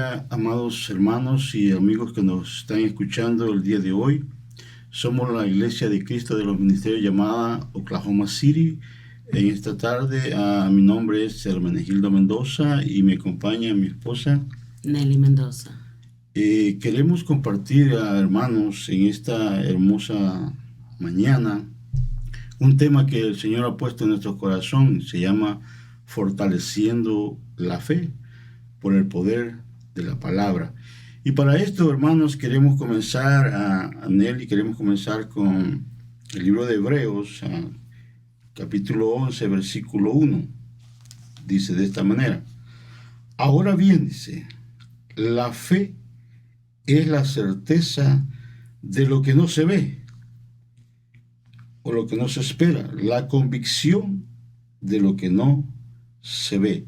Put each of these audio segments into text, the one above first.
día, amados hermanos y amigos que nos están escuchando el día de hoy. Somos la Iglesia de Cristo de los Ministerios llamada Oklahoma City. En esta tarde, mi nombre es Hermenegildo Mendoza y me acompaña mi esposa Nelly Mendoza. Queremos compartir, hermanos, en esta hermosa mañana, un tema que el Señor ha puesto en nuestro corazón. Se llama Fortaleciendo la Fe por el poder de la palabra. Y para esto, hermanos, queremos comenzar, Nelly, queremos comenzar con el libro de Hebreos, capítulo 11, versículo 1. Dice de esta manera: ahora bien, dice, la fe es la certeza de lo que no se ve o lo que no se espera, la convicción de lo que no se ve.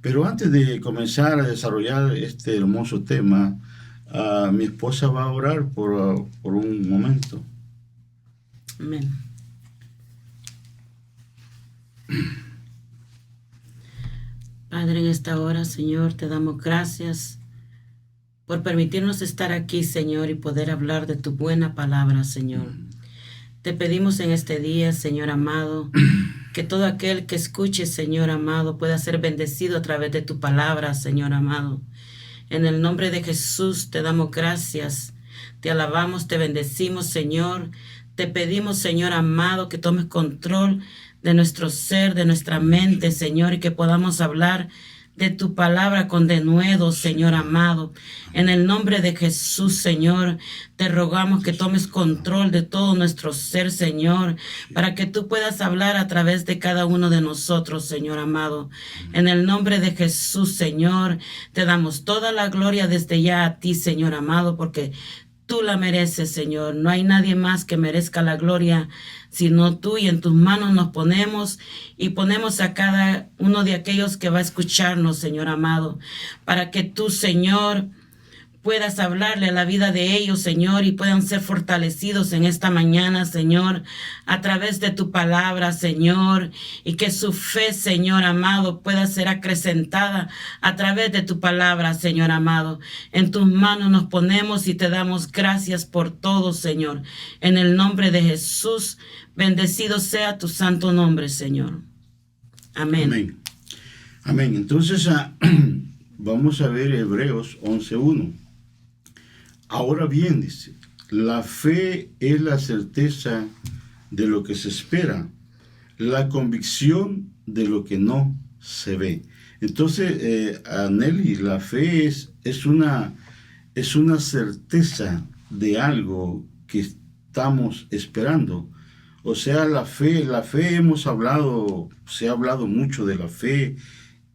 Pero antes de comenzar a desarrollar este hermoso tema, mi esposa va a orar por un momento. Amén. Padre, en esta hora, Señor, te damos gracias por permitirnos estar aquí, Señor, y poder hablar de tu buena palabra, Señor. Te pedimos en este día, Señor amado, que todo aquel que escuche, Señor amado, pueda ser bendecido a través de tu palabra, Señor amado. En el nombre de Jesús te damos gracias, te alabamos, te bendecimos, Señor. Te pedimos, Señor amado, que tomes control de nuestro ser, de nuestra mente, Señor, y que podamos hablar de tu palabra con denuedo, Señor amado. En el nombre de Jesús, Señor, te rogamos que tomes control de todo nuestro ser, Señor, para que tú puedas hablar a través de cada uno de nosotros, Señor amado. En el nombre de Jesús, Señor, te damos toda la gloria desde ya a ti, Señor amado, porque tú la mereces, Señor. No hay nadie más que merezca la gloria sino tú, y en tus manos nos ponemos y ponemos a cada uno de aquellos que va a escucharnos, Señor amado, para que tú, Señor, puedas hablarle a la vida de ellos, Señor, y puedan ser fortalecidos en esta mañana, Señor, a través de tu palabra, Señor, y que su fe, Señor amado, pueda ser acrecentada a través de tu palabra, Señor amado. En tus manos nos ponemos y te damos gracias por todo, Señor. En el nombre de Jesús, bendecido sea tu santo nombre, Señor. Amén. Amén. Amén. Entonces, vamos a ver Hebreos 11:1. Ahora bien, dice, la fe es la certeza de lo que se espera, la convicción de lo que no se ve. Entonces, Nelly, la fe es una certeza de algo que estamos esperando. O sea, la fe se ha hablado mucho de la fe,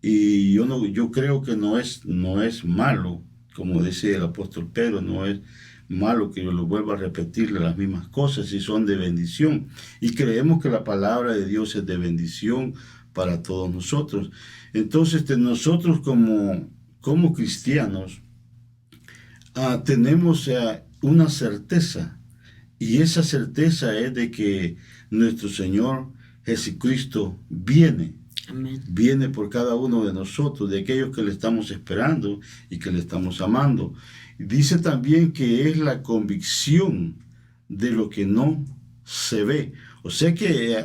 y yo creo que no es malo. Como dice el apóstol Pedro, no es malo que yo lo vuelva a repetirle las mismas cosas si son de bendición. Y creemos que la palabra de Dios es de bendición para todos nosotros. Entonces, nosotros como cristianos tenemos una certeza. Y esa certeza es de que nuestro Señor Jesucristo viene. Amén. Viene por cada uno de nosotros, de aquellos que le estamos esperando y que le estamos amando. Dice también que es la convicción de lo que no se ve. O sea que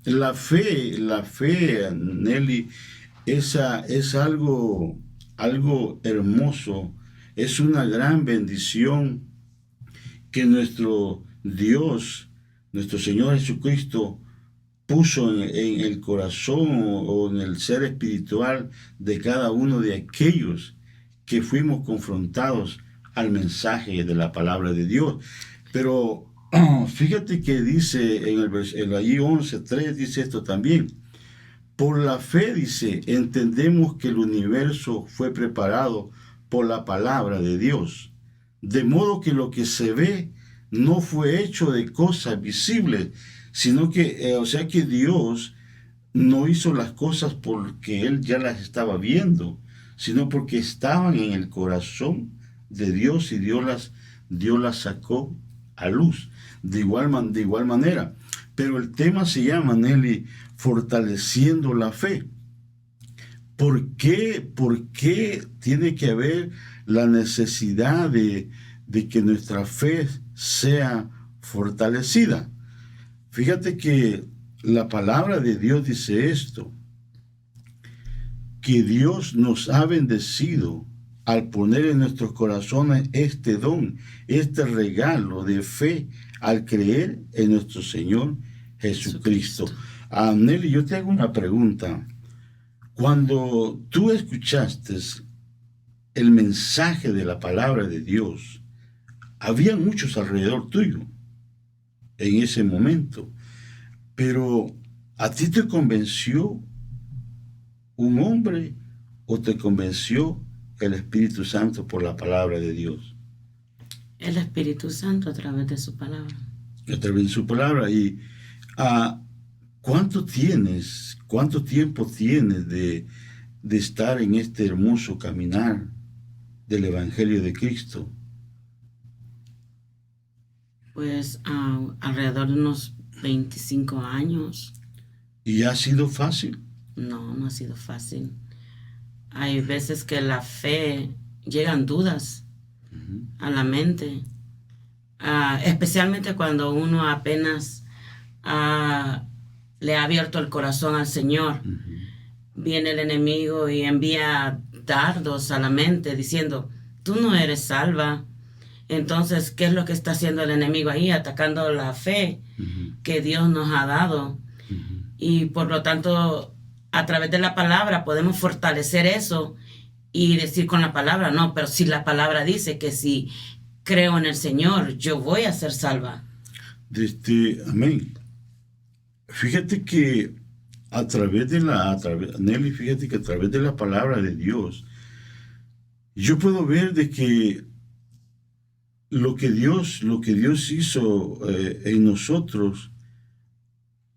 la fe, Nelly, es algo hermoso, es una gran bendición que nuestro Dios, nuestro Señor Jesucristo, puso en el corazón o en el ser espiritual de cada uno de aquellos que fuimos confrontados al mensaje de la palabra de Dios. Pero fíjate que dice en allí 11:3, dice esto también: por la fe, dice, entendemos que el universo fue preparado por la palabra de Dios, de modo que lo que se ve no fue hecho de cosas visibles, sino que, o sea que Dios no hizo las cosas porque Él ya las estaba viendo, sino porque estaban en el corazón de Dios, y Dios las sacó a luz de igual manera. Pero el tema se llama, Nelly, fortaleciendo la fe. ¿Por qué tiene que haber la necesidad de que nuestra fe sea fortalecida? Fíjate que la palabra de Dios dice esto, que Dios nos ha bendecido al poner en nuestros corazones este don, este regalo de fe, al creer en nuestro Señor Jesucristo. Nelly, yo te hago una pregunta. Cuando tú escuchaste el mensaje de la palabra de Dios, había muchos alrededor tuyo en ese momento, pero ¿a ti te convenció un hombre o te convenció el Espíritu Santo por la palabra de Dios? El Espíritu Santo a través de su palabra. A través de su palabra. Y ¿cuánto tiempo tienes de estar en este hermoso caminar del Evangelio de Cristo? Pues alrededor de unos 25 años. ¿Y ha sido fácil? No, no ha sido fácil. Hay veces que la fe llegan dudas a la mente, especialmente cuando uno apenas le ha abierto el corazón al Señor. Viene el enemigo y envía dardos a la mente diciendo, tú no eres salva. Entonces, ¿qué es lo que está haciendo el enemigo ahí? Atacando la fe que Dios nos ha dado. Y por lo tanto, a través de la palabra podemos fortalecer eso y decir con la palabra, no, pero si la palabra dice que si creo en el Señor, yo voy a ser salva. Amén. Fíjate que Nelly, fíjate que a través de la palabra de Dios, yo puedo ver de que lo que Dios hizo en nosotros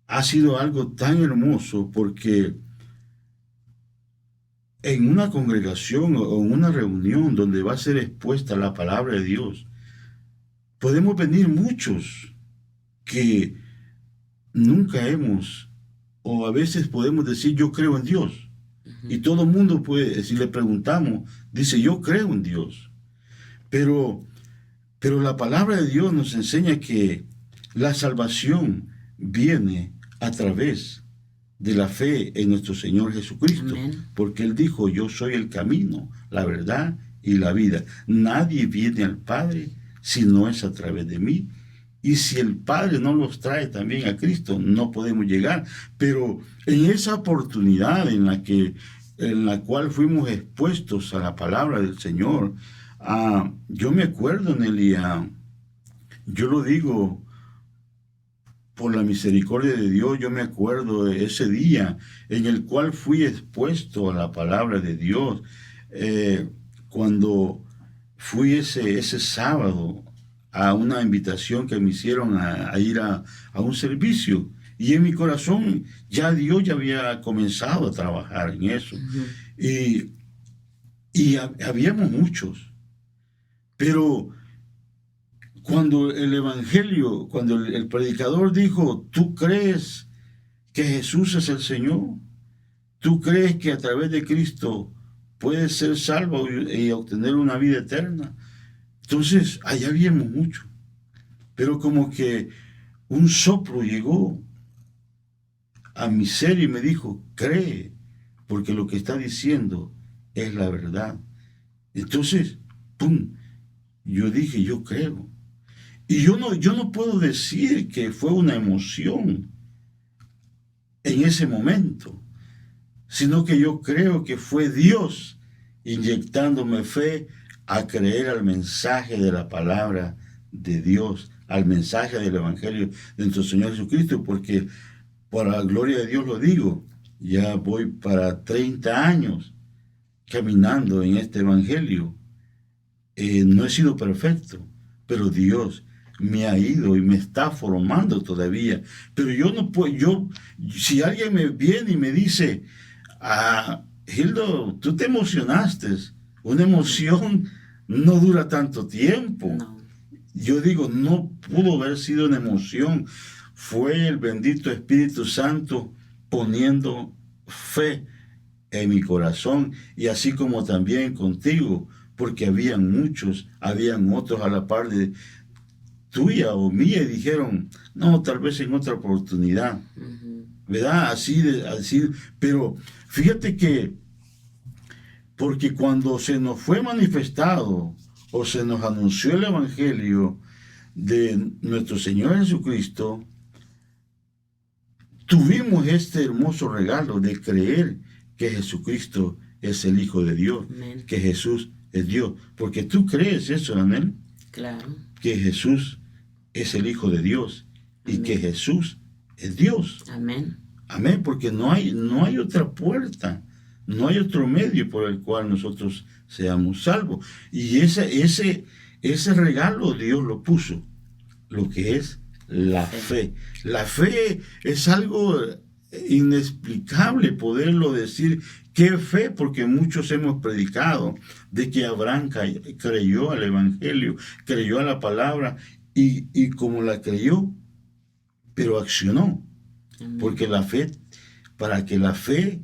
ha sido algo tan hermoso, porque en una congregación o en una reunión donde va a ser expuesta la palabra de Dios, podemos venir muchos que nunca o a veces podemos decir yo creo en Dios. Y todo el mundo puede, si le preguntamos, dice yo creo en Dios. Pero la palabra de Dios nos enseña que la salvación viene a través de la fe en nuestro Señor Jesucristo. Amén. Porque Él dijo, yo soy el camino, la verdad y la vida. Nadie viene al Padre si no es a través de mí. Y si el Padre no los trae también a Cristo, no podemos llegar. Pero en esa oportunidad en la cual fuimos expuestos a la palabra del Señor, yo me acuerdo, Nelly, yo lo digo por la misericordia de Dios, yo me acuerdo de ese día en el cual fui expuesto a la palabra de Dios, cuando fui ese sábado a una invitación que me hicieron a ir a un servicio, y en mi corazón Dios ya había comenzado a trabajar en eso. Y habíamos muchos, pero cuando cuando el predicador dijo, ¿tú crees que Jesús es el Señor? ¿Tú crees que a través de Cristo puedes ser salvo y obtener una vida eterna? Entonces, allá habíamos mucho. Pero como que un soplo llegó a mi ser y me dijo, cree, porque lo que está diciendo es la verdad. Entonces, ¡pum! Yo dije, yo creo. Y yo no puedo decir que fue una emoción en ese momento, sino que yo creo que fue Dios inyectándome fe a creer al mensaje de la palabra de Dios, al mensaje del Evangelio de nuestro Señor Jesucristo, porque por la gloria de Dios lo digo, ya voy para 30 años caminando en este Evangelio. No he sido perfecto, pero Dios me ha ido y me está formando todavía. Pero yo no puedo, si alguien me viene y me dice, Gildo, tú te emocionaste, una emoción no dura tanto tiempo. No. Yo digo, no pudo haber sido una emoción, fue el bendito Espíritu Santo poniendo fe en mi corazón, y así como también contigo, porque habían otros a la par de tuya o mía, y dijeron, no, tal vez en otra oportunidad, ¿verdad? Así, pero fíjate que, porque cuando se nos fue manifestado o se nos anunció el Evangelio de nuestro Señor Jesucristo, tuvimos este hermoso regalo de creer que Jesucristo es el Hijo de Dios, Amén. Que Jesús es Dios. Porque tú crees eso, Anel, Claro. que Jesús es el Hijo de Dios y Amén. que Jesús es Dios. Amén. Amén, porque no hay otra puerta, no hay otro medio por el cual nosotros seamos salvos. Y ese regalo Dios lo puso, lo que es la fe. La fe es algo inexplicable poderlo decir. ¿Qué fe? Porque muchos hemos predicado de que Abraham creyó al Evangelio, creyó a la palabra y como la creyó, pero accionó. Amén. Porque la fe, para que la fe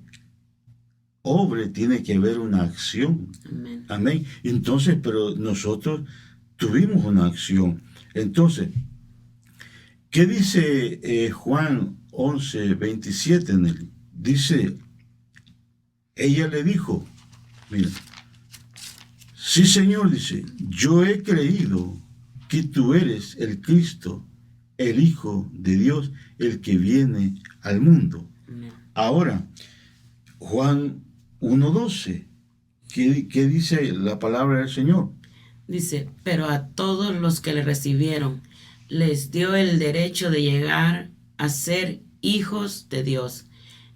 obre, tiene que haber una acción. Amén. Amén. Entonces, pero nosotros tuvimos una acción. Entonces, ¿qué dice Juan 11:27 en él? Dice, ella le dijo, mira, sí, Señor, dice, yo he creído que tú eres el Cristo, el Hijo de Dios, el que viene al mundo. Amén. Ahora, Juan 1:12, ¿qué dice la palabra del Señor? Dice, pero a todos los que le recibieron, les dio el derecho de llegar a ser hijos de Dios,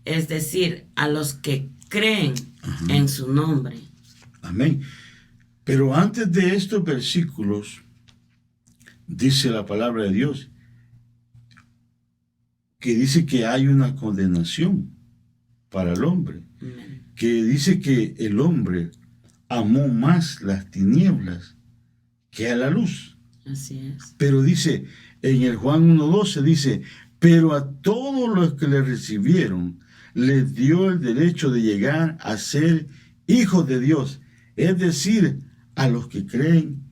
es decir, a los que creen en su nombre. Amén. Pero antes de estos versículos, dice la palabra de Dios, que dice que hay una condenación para el hombre, Amén. que dice que el hombre amó más las tinieblas que a la luz. Así es. Pero dice, en el Juan 1:12 dice, pero a todos los que le recibieron, les dio el derecho de llegar a ser hijos de Dios, es decir, a los que creen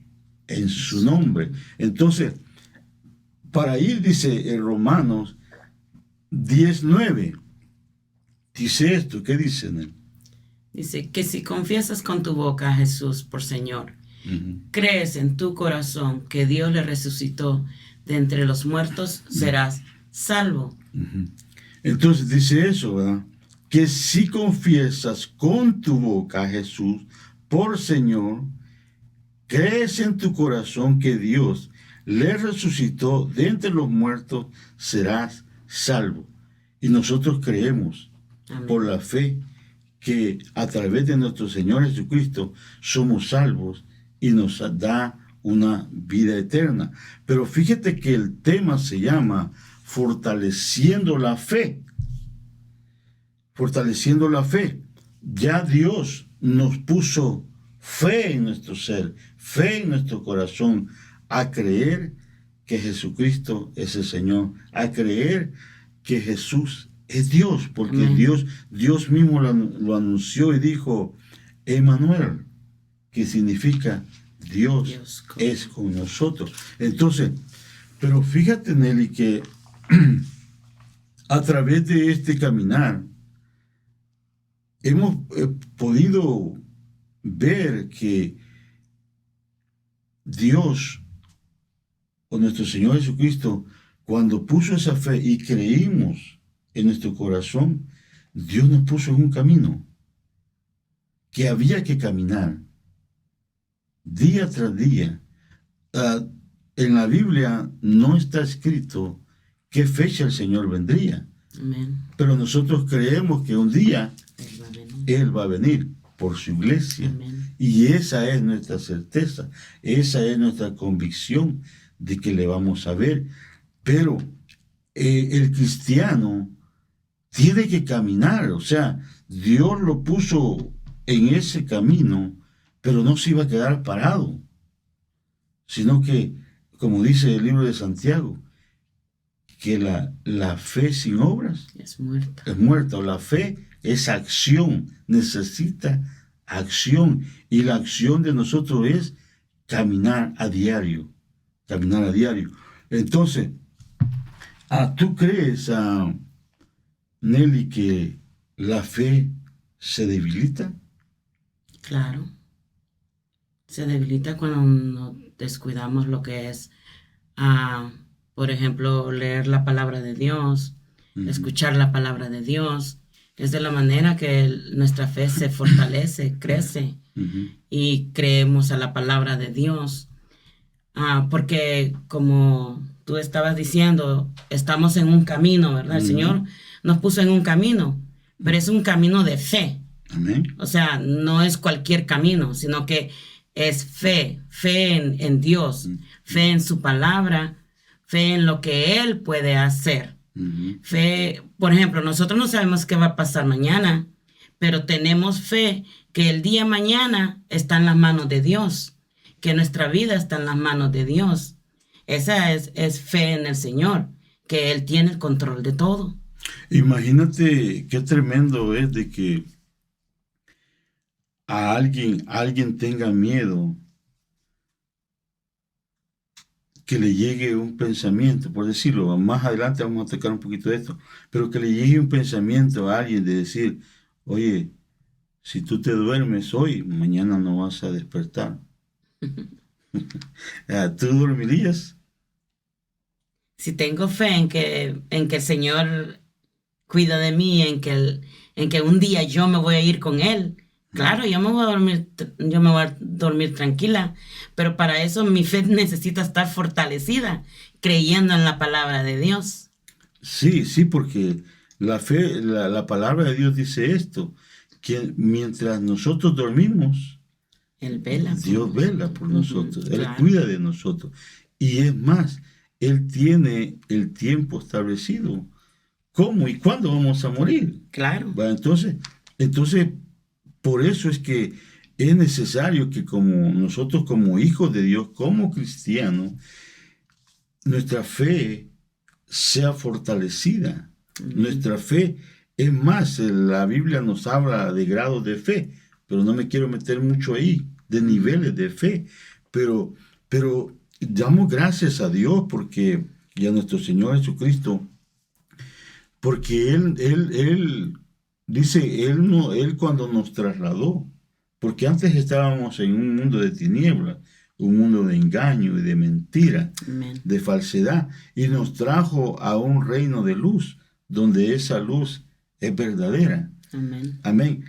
en su nombre. Entonces, para ir, dice en Romanos 10:9, dice esto, ¿qué dice en él? Dice que si confiesas con tu boca a Jesús por Señor, crees en tu corazón que Dios le resucitó de entre los muertos, serás salvo. Entonces dice eso, ¿verdad? Que si confiesas con tu boca a Jesús por Señor, crees en tu corazón que Dios le resucitó de entre los muertos, serás salvo. Y nosotros creemos Amén. por la fe que a través de nuestro Señor Jesucristo somos salvos y nos da una vida eterna. Pero fíjate que el tema se llama fortaleciendo la fe. Fortaleciendo la fe. Ya Dios nos puso fe en nuestro ser, fe en nuestro corazón, a creer que Jesucristo es el Señor, a creer que Jesús es Dios, porque Amén. Dios mismo lo anunció y dijo, Emmanuel, que significa Dios es con nosotros. Entonces, pero fíjate, Nelly, que a través de este caminar hemos podido ver que Dios o nuestro Señor Jesucristo, cuando puso esa fe y creímos en nuestro corazón, Dios nos puso en un camino que había que caminar día tras día. En la Biblia no está escrito qué fecha el Señor vendría. Amén. Pero nosotros creemos que un día Él va a venir. Él va a venir por su iglesia. Amén. Y esa es nuestra certeza, esa es nuestra convicción de que le vamos a ver. Pero el cristiano tiene que caminar, o sea, Dios lo puso en ese camino, pero no se iba a quedar parado, sino que, como dice el libro de Santiago, que la fe sin obras Es muerta. es muerta, o la fe es acción, necesita acción. Y la acción de nosotros es caminar a diario, caminar a diario. Entonces, ¿tú crees, Nelly, que la fe se debilita? Claro. Se debilita cuando nos descuidamos lo que es, por ejemplo, leer la palabra de Dios, escuchar la palabra de Dios. Es de la manera que nuestra fe se fortalece, crece y creemos a la palabra de Dios. Porque como tú estabas diciendo, estamos en un camino, ¿verdad? El Señor nos puso en un camino, pero es un camino de fe. Amén. O sea, no es cualquier camino, sino que es fe en Dios, fe en su palabra, fe en lo que Él puede hacer. Fe, por ejemplo, nosotros no sabemos qué va a pasar mañana, pero tenemos fe que el día mañana está en las manos de Dios, que nuestra vida está en las manos de Dios. Esa es fe en el Señor, que Él tiene el control de todo. Imagínate qué tremendo es de que alguien tenga miedo que le llegue un pensamiento, por decirlo, más adelante vamos a tocar un poquito de esto, pero que le llegue un pensamiento a alguien de decir, oye, si tú te duermes hoy, mañana no vas a despertar. ¿Tú dormirías? Si tengo fe en que el Señor cuida de mí, en que un día yo me voy a ir con Él, claro, yo me voy a dormir tranquila, pero para eso mi fe necesita estar fortalecida, creyendo en la palabra de Dios. Sí, porque la fe, la palabra de Dios dice esto, que mientras nosotros dormimos, Dios vela por nosotros, Él cuida de nosotros. Y es más, Él tiene el tiempo establecido. ¿Cómo y cuándo vamos a morir? Claro. Bueno, entonces, por eso es que es necesario que como nosotros como hijos de Dios, como cristianos, nuestra fe sea fortalecida. Nuestra fe, es más, la Biblia nos habla de grados de fe, pero no me quiero meter mucho ahí, de niveles de fe. Pero damos gracias a Dios porque, y a nuestro Señor Jesucristo, porque Él dice, Él cuando nos trasladó, porque antes estábamos en un mundo de tinieblas, un mundo de engaño y de mentira, de falsedad, y nos trajo a un reino de luz, donde esa luz es verdadera. Amén.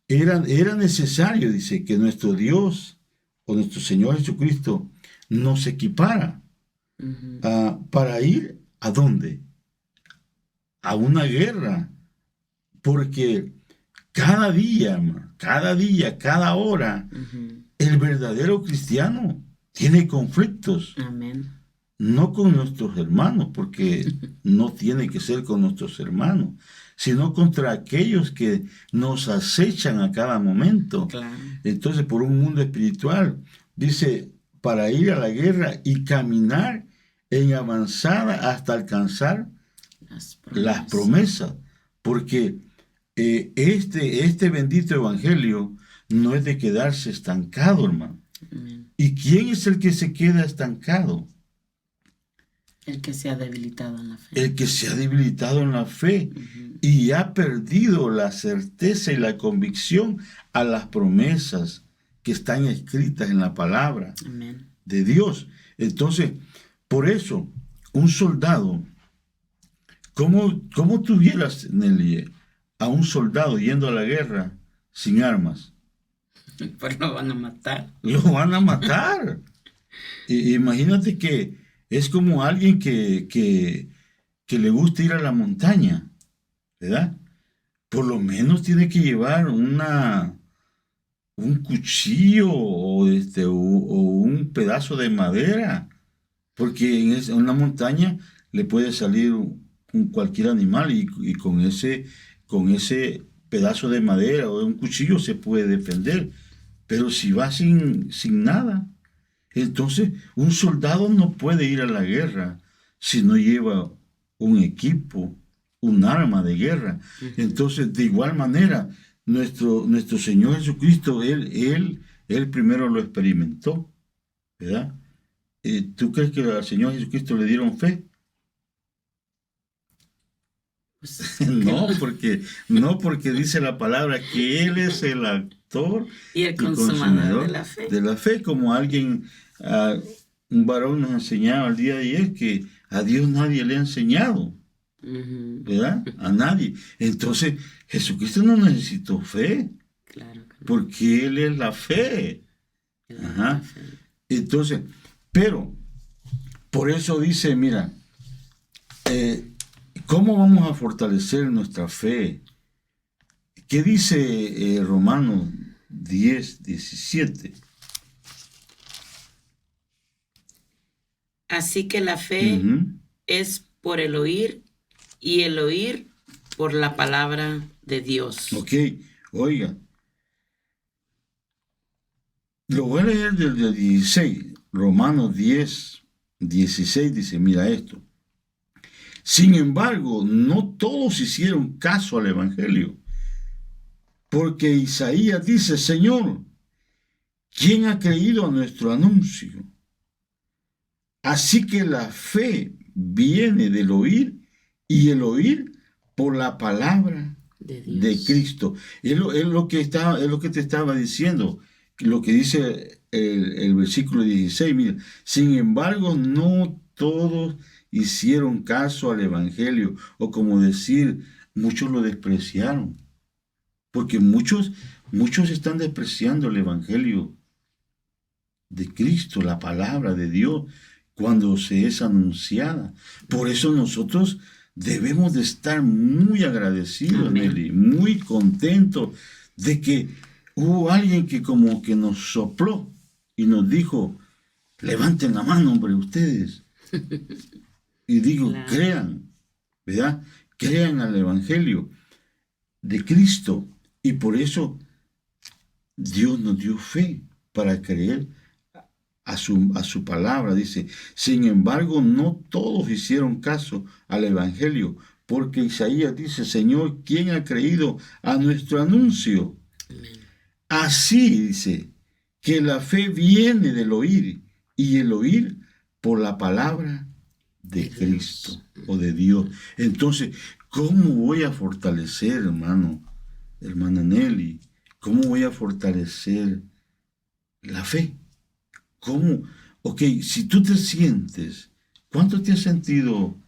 Era necesario, dice, que nuestro Dios o nuestro Señor Jesucristo nos equipara para ir ¿a dónde? A una guerra, porque cada día, cada hora, el verdadero cristiano tiene conflictos. No con nuestros hermanos, porque no tiene que ser con nuestros hermanos, sino contra aquellos que nos acechan a cada momento. Claro. Entonces, por un mundo espiritual, dice, para ir a la guerra y caminar en avanzada hasta alcanzar las promesas, porque este bendito evangelio no es de quedarse estancado, hermano. ¿Y quién es el que se queda estancado? El que se ha debilitado en la fe. El que se ha debilitado en la fe y ha perdido la certeza y la convicción a las promesas que están escritas en la palabra de Dios. Entonces, por eso, un soldado, ¿cómo tuvieras, Nelly, a un soldado yendo a la guerra sin armas? Pues lo van a matar. Lo van a matar. Imagínate que es como alguien que le gusta ir a la montaña, ¿verdad? Por lo menos tiene que llevar un cuchillo o un pedazo de madera, porque en una montaña le puede salir cualquier animal y con ese pedazo de madera o un cuchillo se puede defender. Pero si va sin nada, entonces un soldado no puede ir a la guerra si no lleva un equipo, un arma de guerra. Entonces, de igual manera, nuestro Señor Jesucristo, Él primero lo experimentó, ¿verdad? ¿Tú crees que al Señor Jesucristo le dieron fe? Pues, No, porque dice la palabra que Él es el autor y el consumador de la fe, como un varón nos enseñaba el día de ayer, que a Dios nadie le ha enseñado, ¿verdad? A nadie. Entonces, Jesucristo no necesitó fe, claro que no. porque Él es la fe. Él es Ajá. la fe. Entonces, pero, por eso dice, mira, ¿cómo vamos a fortalecer nuestra fe? ¿Qué dice Romanos 10:17? Así que la fe es por el oír, y el oír por la palabra de Dios. Ok, oiga. Lo voy a leer desde el 16. Romanos 10:16 dice, mira esto. Sin embargo, no todos hicieron caso al Evangelio, porque Isaías dice, Señor, ¿quién ha creído a nuestro anuncio? Así que la fe viene del oír, y el oír por la palabra de Cristo. Es lo que te estaba diciendo, lo que dice el versículo 16. Mira, sin embargo, no todos hicieron caso al Evangelio, o como decir, muchos lo despreciaron, porque muchos están despreciando el Evangelio de Cristo, la palabra de Dios, cuando se es anunciada. Por eso nosotros debemos de estar muy agradecidos, Nelly, muy contentos de que hubo alguien que como que nos sopló y nos dijo, levanten la mano, hombre, ustedes. Y digo, claro, crean, ¿verdad? Crean al Evangelio de Cristo. Y por eso Dios nos dio fe para creer a su palabra. Dice, sin embargo, no todos hicieron caso al Evangelio, porque Isaías dice, Señor, ¿quién ha creído a nuestro anuncio? Así dice, que la fe viene del oír, y el oír por la palabra de Cristo o de Dios. Entonces, ¿cómo voy a fortalecer, hermana Nelly? ¿Cómo voy a fortalecer la fe? ¿Cómo? Ok, si tú te sientes, ¿cuánto te has sentido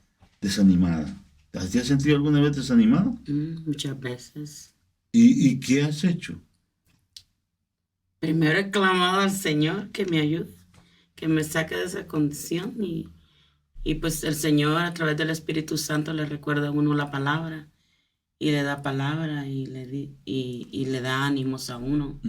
desanimada? ¿Te has sentido alguna vez desanimado? Muchas veces. ¿Y qué has hecho? Primero he clamado al Señor que me ayude, que me saque de esa condición, y pues el Señor a través del Espíritu Santo le recuerda a uno la palabra, y le da palabra, y le da ánimos a uno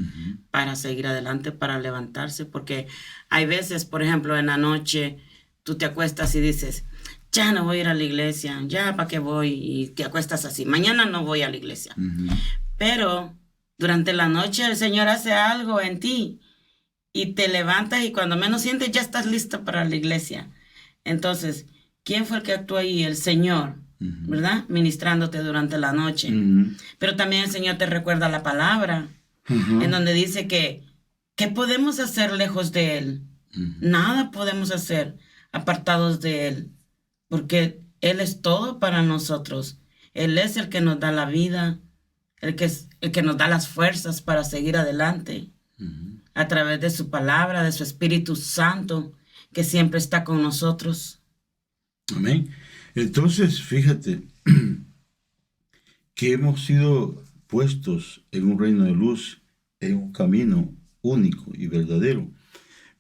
para seguir adelante, para levantarse, porque hay veces, por ejemplo, en la noche tú te acuestas y dices, ya no voy a ir a la iglesia, ya para qué voy, y te acuestas así, mañana no voy a la iglesia. Pero durante la noche el Señor hace algo en ti y te levantas, y cuando menos sientes ya estás listo para la iglesia. Entonces, ¿quién fue el que actuó ahí? El Señor, ¿verdad? Ministrándote durante la noche. Pero también el Señor te recuerda la palabra, en donde dice que ¿qué podemos hacer lejos de Él? Nada podemos hacer apartados de Él, porque Él es todo para nosotros. Él es el que nos da la vida, el que nos da las fuerzas para seguir adelante, a través de su palabra, de su Espíritu Santo, que siempre está con nosotros. Amén. Entonces, fíjate que hemos sido puestos en un reino de luz, en un camino único y verdadero,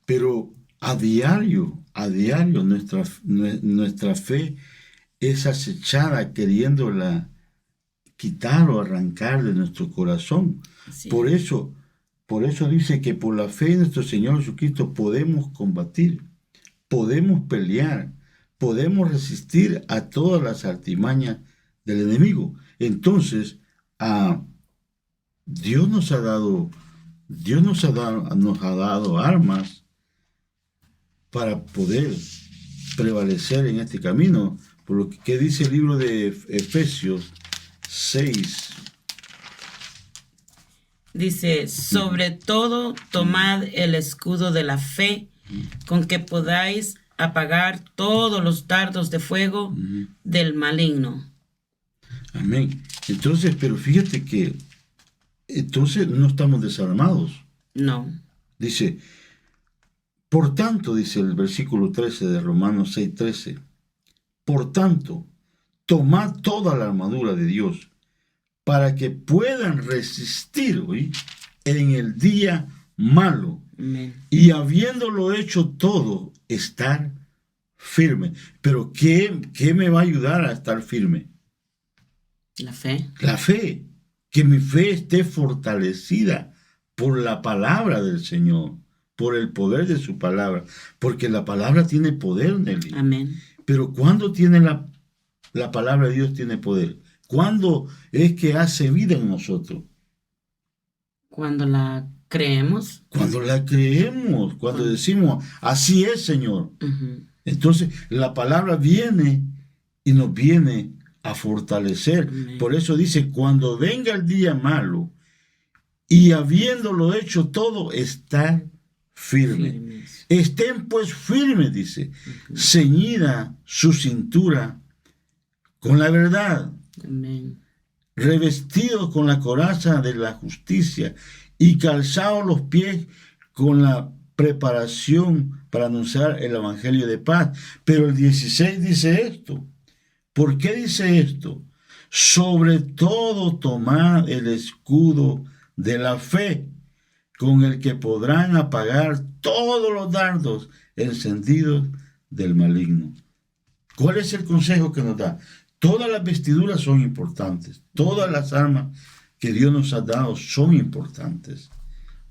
pero a diario nuestra fe es acechada, queriéndola quitar o arrancar de nuestro corazón. Sí. Por eso dice que por la fe en nuestro Señor Jesucristo podemos combatir, podemos pelear, podemos resistir a todas las artimañas del enemigo. Entonces, Dios nos ha dado armas para poder prevalecer en este camino, Por lo que dice el libro de Efesios 6. Dice, sobre todo tomad el escudo de la fe, con que podáis apagar todos los dardos de fuego del maligno. Amén. Entonces, pero fíjate que entonces no estamos desarmados. No. Dice, por tanto, dice el versículo 13 de Romanos 6:13, por tanto, tomad toda la armadura de Dios para que puedan resistir hoy en el día malo. Amén. Y habiéndolo hecho todo, estar firme. Pero ¿qué me va a ayudar a estar firme? La fe. La fe. Que mi fe esté fortalecida por la palabra del Señor, por el poder de su palabra. Porque la palabra tiene poder, Nelly. Amén. Pero ¿cuándo tiene la palabra de Dios tiene poder? ¿Cuándo es que hace vida en nosotros? Cuando la creemos. Cuando la creemos, cuando decimos, así es, Señor. Entonces, la palabra viene y nos viene a fortalecer. Amén. Por eso dice, cuando venga el día malo y habiéndolo hecho todo, estar firme. Firmes. Estén pues firmes, dice, ceñida su cintura con la verdad, Amén. revestidos con la coraza de la justicia y calzados los pies con la preparación para anunciar el evangelio de paz. Pero el 16 dice esto. ¿Por qué dice esto? Sobre todo tomad el escudo de la fe, con el que podrán apagar todos los dardos encendidos del maligno. ¿Cuál es el consejo que nos da? Todas las vestiduras son importantes. Todas las armas que Dios nos ha dado son importantes,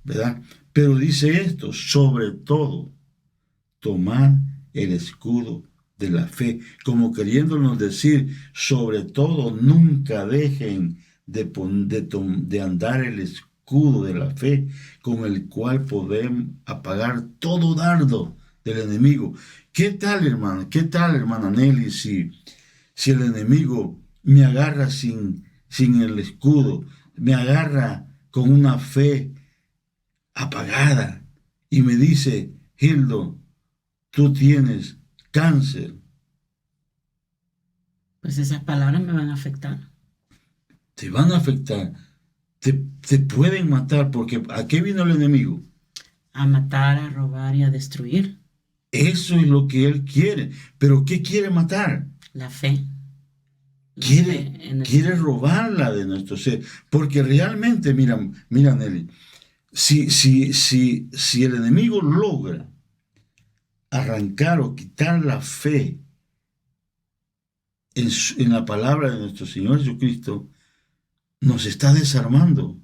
¿verdad? Pero dice esto, sobre todo, tomad el escudo de la fe, como queriéndonos decir, sobre todo, nunca dejen de andar el escudo de la fe, con el cual podemos apagar todo dardo del enemigo. ¿Qué tal, hermana? ¿Qué tal, hermana Nelly, si el enemigo me agarra sin el escudo, me agarra con una fe apagada y me dice, Hildo, tú tienes cáncer? Pues esas palabras me van a afectar. Te van a afectar, te pueden matar, porque ¿a qué vino el enemigo? A matar, a robar y a destruir. Eso es lo que él quiere. ¿Pero qué quiere matar? La fe. Quiere robarla de nuestro ser. Porque realmente, mira Nelly, si el enemigo logra arrancar o quitar la fe en la palabra de nuestro Señor Jesucristo, nos está desarmando,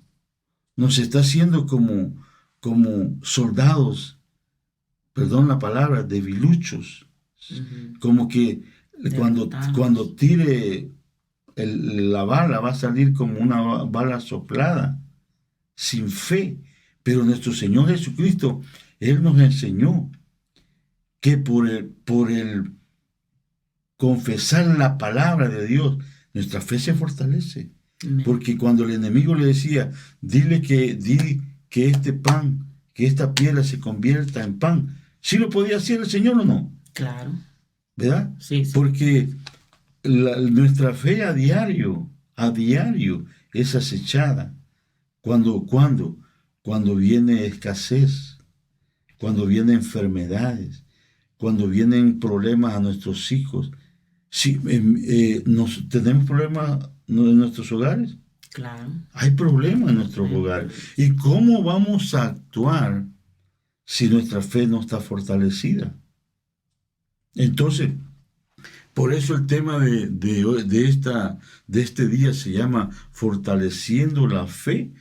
nos está haciendo como soldados, perdón la palabra, debiluchos. Como que cuando tire la bala va a salir como una bala soplada, sin fe. Pero nuestro Señor Jesucristo, Él nos enseñó que por el confesar la palabra de Dios, nuestra fe se fortalece. Amén. Porque cuando el enemigo le decía, di que este pan, que esta piedra se convierta en pan, ¿sí lo podía hacer el Señor o no? Claro. ¿Verdad? Sí. Porque nuestra fe a diario es acechada. Cuando viene escasez, cuando vienen enfermedades, cuando vienen problemas a nuestros hijos. Sí, ¿tenemos problemas en nuestros hogares? Claro. Hay problemas en nuestros hogares. ¿Y cómo vamos a actuar si nuestra fe no está fortalecida? Entonces, por eso el tema de este día se llama Fortaleciendo la Fe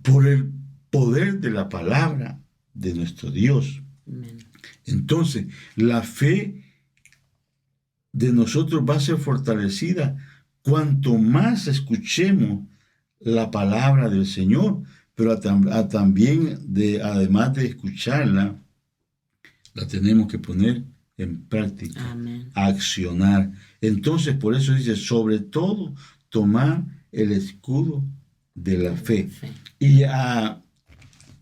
por el poder de la palabra de nuestro Dios. Amén. Entonces, la fe de nosotros va a ser fortalecida cuanto más escuchemos la palabra del Señor, pero también, además de escucharla, la tenemos que poner en práctica, Amén. a accionar. Entonces, por eso dice, sobre todo, tomar el escudo de la fe. Y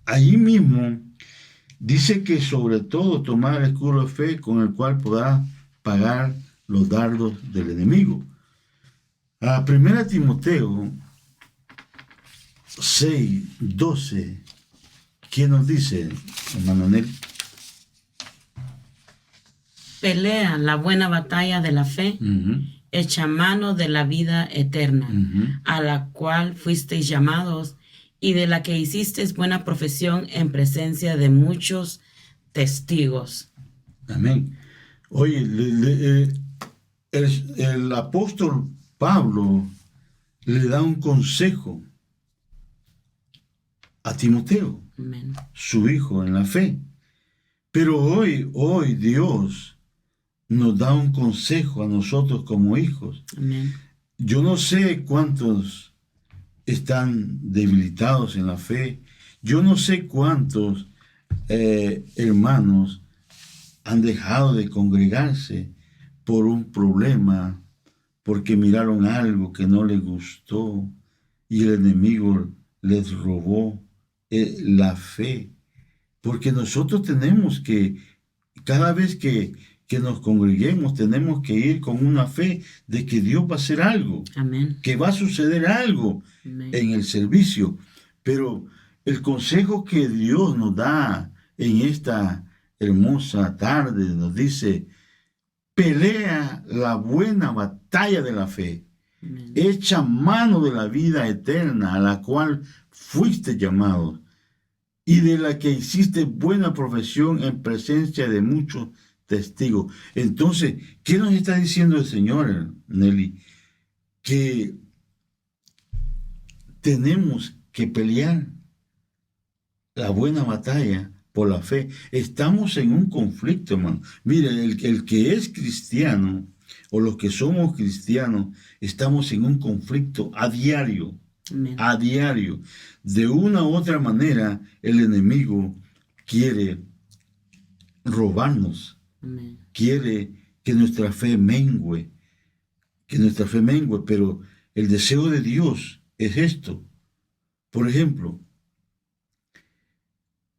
ahí mismo dice que sobre todo tomar el escudo de fe con el cual podrá pagar los dardos del enemigo. A 1 Timoteo 6:12, ¿qué nos dice, hermano Nel? Pelea la buena batalla de la fe, echa mano de la vida eterna, a la cual fuisteis llamados y de la que hicisteis buena profesión en presencia de muchos testigos. Amén. Oye, el apóstol Pablo le da un consejo a Timoteo, Amén. Su hijo en la fe. Pero hoy Dios nos da un consejo a nosotros como hijos. Amén. Yo no sé cuántos están debilitados en la fe. Yo no sé cuántos hermanos han dejado de congregarse por un problema, porque miraron algo que no les gustó y el enemigo les robó la fe. Porque nosotros tenemos que, cada vez que nos congreguemos, tenemos que ir con una fe de que Dios va a hacer algo. Amén. Que va a suceder algo. Amén. En el servicio. Pero el consejo que Dios nos da en esta hermosa tarde nos dice: pelea la buena batalla de la fe. Amén. Echa mano de la vida eterna a la cual fuiste llamado y de la que hiciste buena profesión en presencia de muchos testigos. Entonces, ¿qué nos está diciendo el Señor, Nelly? Que tenemos que pelear la buena batalla por la fe. Estamos en un conflicto, hermano. Mire, el que es cristiano o los que somos cristianos, estamos en un conflicto a diario. Amén. A diario. De una u otra manera, el enemigo quiere robarnos. Amén. Quiere que nuestra fe mengue. Pero el deseo de Dios es esto. Por ejemplo,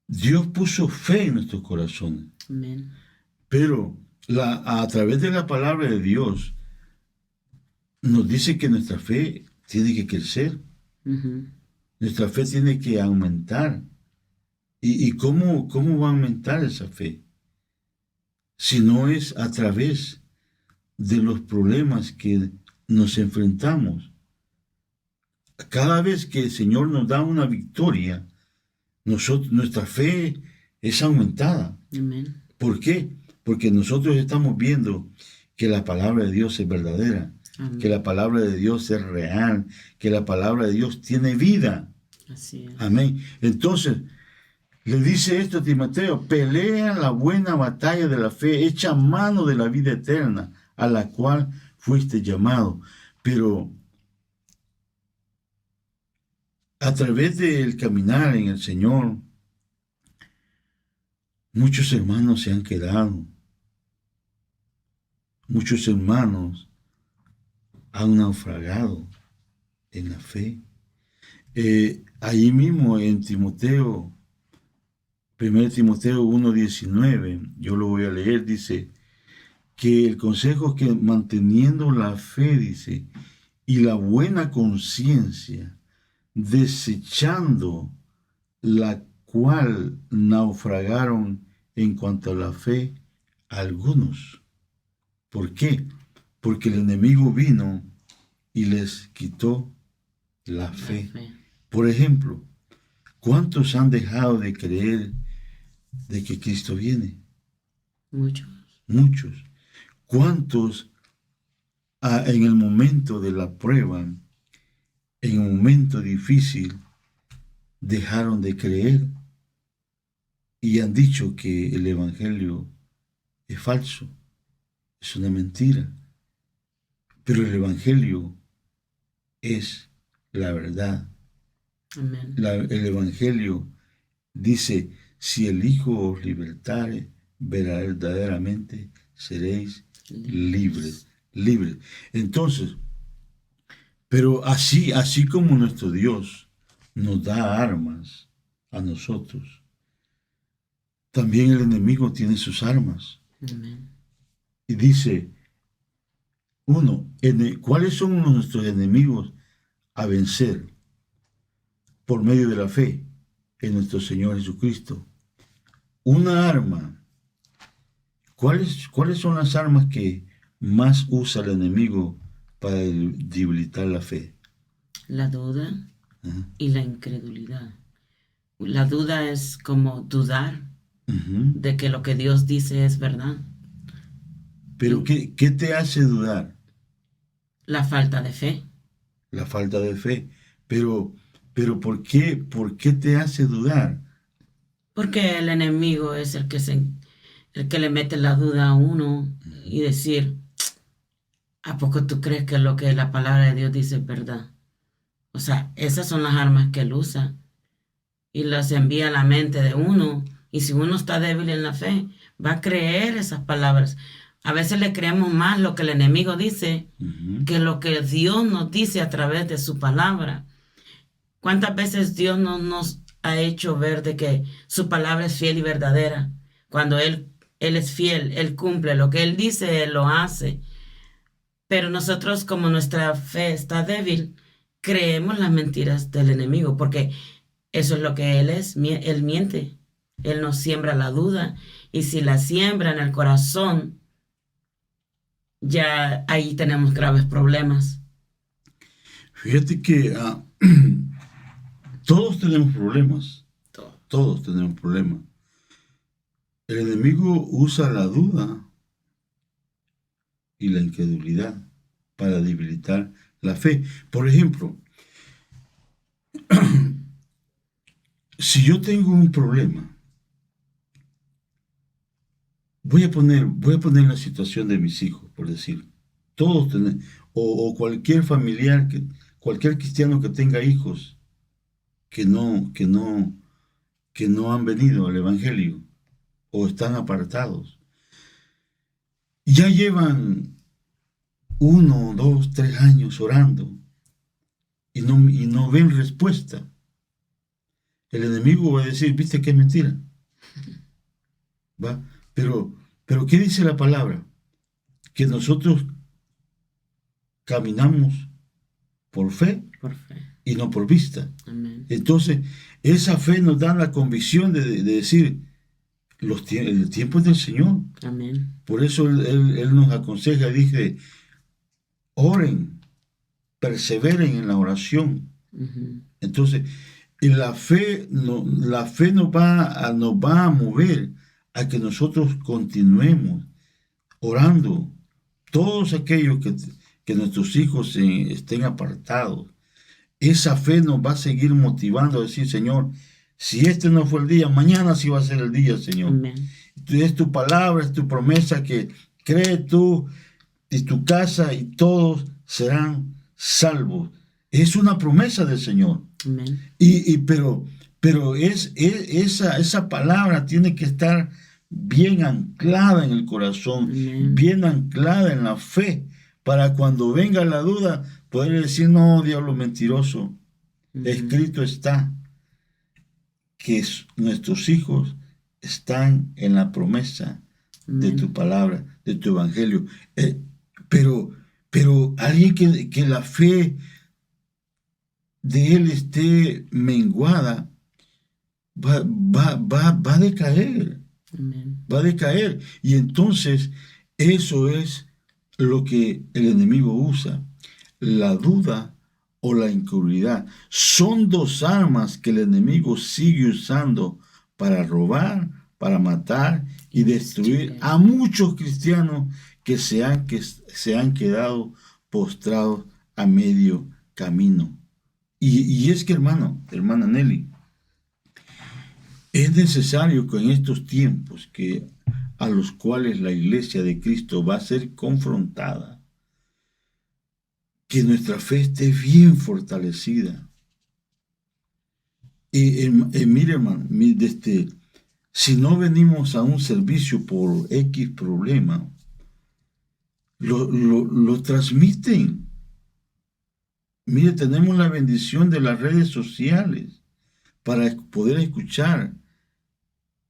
Dios puso fe en nuestros corazones. Amén. Pero a través de la palabra de Dios nos dice que nuestra fe tiene que crecer. Nuestra fe tiene que aumentar. ¿Y cómo va a aumentar esa fe? Si no es a través de los problemas que nos enfrentamos. Cada vez que el Señor nos da una victoria, nuestra fe es aumentada. Amén. ¿Por qué? Porque nosotros estamos viendo que la palabra de Dios es verdadera, Amén. que la palabra de Dios es real, que la palabra de Dios tiene vida. Así es. Amén. Entonces, le dice esto a Timoteo: pelea la buena batalla de la fe, echa mano de la vida eterna, a la cual fuiste llamado. Pero a través del caminar en el Señor, muchos hermanos se han quedado. Muchos hermanos han naufragado en la fe. Ahí mismo en Timoteo, 1 Timoteo 1:19, yo lo voy a leer, dice que el consejo es que manteniendo la fe, dice, y la buena conciencia, desechando la cual naufragaron en cuanto a la fe algunos. ¿Por qué? Porque el enemigo vino y les quitó la fe. Por ejemplo, ¿cuántos han dejado de creer de que Cristo viene? Muchos. Muchos. ¿Cuántos en el momento de la prueba, en un momento difícil, dejaron de creer y han dicho que el Evangelio es falso, es una mentira? Pero el Evangelio es la verdad. Amén. El Evangelio dice: si el Hijo os libertare, verdaderamente seréis libres. Libres. Entonces, pero así como nuestro Dios nos da armas a nosotros, también el enemigo tiene sus armas. Amén. Y dice, ¿cuáles son nuestros enemigos a vencer? Por medio de la fe en nuestro Señor Jesucristo. Una arma. ¿Cuáles son las armas que más usa el enemigo para debilitar la fe? La duda y la incredulidad. La duda es como dudar de que lo que Dios dice es verdad. Pero ¿qué te hace dudar? La falta de fe. La falta de fe. Pero ¿por qué te hace dudar? Porque el enemigo es el que le mete la duda a uno y decir, ¿a poco tú crees que lo que la palabra de Dios dice es verdad? O sea, esas son las armas que él usa y las envía a la mente de uno. Y si uno está débil en la fe, va a creer esas palabras. A veces le creemos más lo que el enemigo dice que lo que Dios nos dice a través de su palabra. ¿Cuántas veces Dios no nos ha hecho ver de que su palabra es fiel y verdadera? Cuando Él es fiel, Él cumple lo que Él dice, Él lo hace. Pero nosotros, como nuestra fe está débil, creemos las mentiras del enemigo, porque eso es lo que Él es. Él miente. Él nos siembra la duda. Y si la siembra en el corazón, ya ahí tenemos graves problemas. Fíjate que todos tenemos problemas. Todos tenemos problemas. El enemigo usa la duda y la incredulidad para debilitar la fe. Por ejemplo, si yo tengo un problema, voy a poner la situación de mis hijos, por decir, todos tenemos, o cualquier familiar, cualquier cristiano que tenga hijos que no han venido al Evangelio o están apartados. Ya llevan 1, 2, 3 años orando y no ven respuesta. El enemigo va a decir, ¿viste que es mentira? ¿Va? Pero ¿qué dice la palabra? Que nosotros caminamos por fe y no por vista. Amén. Entonces, esa fe nos da la convicción de decir, el tiempo es del Señor. Amén. Por eso Él nos aconseja, dice, oren, perseveren en la oración. Entonces, la fe nos va a mover a que nosotros continuemos orando. Todos aquellos que nuestros hijos estén apartados, esa fe nos va a seguir motivando a decir, Señor, si este no fue el día, mañana sí va a ser el día, Señor. Amén. Es tu palabra, es tu promesa que cree tú y tu casa y todos serán salvos. Es una promesa del Señor. Amén. Pero esa palabra tiene que estar bien anclada en el corazón, Amén. bien anclada en la fe, para cuando venga la duda, poder decir, no, diablo mentiroso, escrito está que nuestros hijos están en la promesa de tu palabra, de tu evangelio. Pero alguien que la fe de él esté menguada, va a decaer. Amén. Va a decaer. Y entonces eso es lo que el enemigo usa. La duda o la incredulidad. Son dos armas que el enemigo sigue usando para robar, para matar y destruir a muchos cristianos que se han quedado postrados a medio camino. Y es que, hermana Nelly, es necesario que en estos tiempos a los cuales la iglesia de Cristo va a ser confrontada, que nuestra fe esté bien fortalecida. Mire, hermano, si no venimos a un servicio por X problema, lo transmiten. Mire, tenemos la bendición de las redes sociales para poder escuchar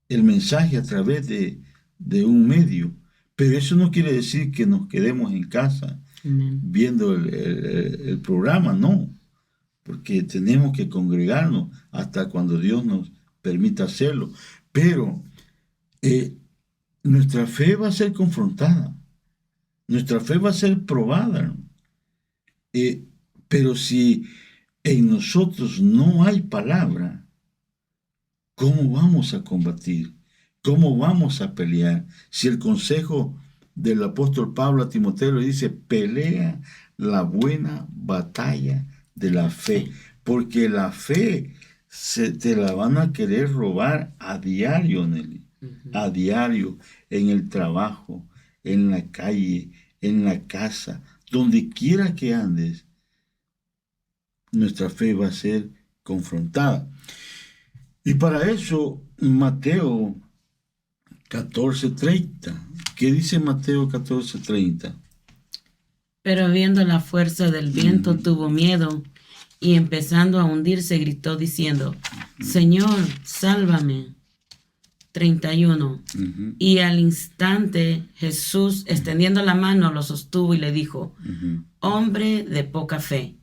el mensaje a través de un medio. Pero eso no quiere decir que nos quedemos en casa viendo el programa, no. Porque tenemos que congregarnos hasta cuando Dios nos permita hacerlo. Pero nuestra fe va a ser confrontada. Nuestra fe va a ser probada. Pero si en nosotros no hay palabra, ¿cómo vamos a combatir? ¿Cómo vamos a pelear? Si el consejo del apóstol Pablo a Timoteo le dice, pelea la buena batalla de la fe, porque la fe te la van a querer robar a diario, Nelly, a diario, en el trabajo, en la calle, en la casa, donde quiera que andes, nuestra fe va a ser confrontada. Y para eso, Mateo 14:30. ¿Qué dice Mateo 14:30? Pero viendo la fuerza del viento tuvo miedo y empezando a hundirse gritó diciendo, Señor, sálvame. 31. Y al instante Jesús, extendiendo la mano, lo sostuvo y le dijo, hombre de poca fe,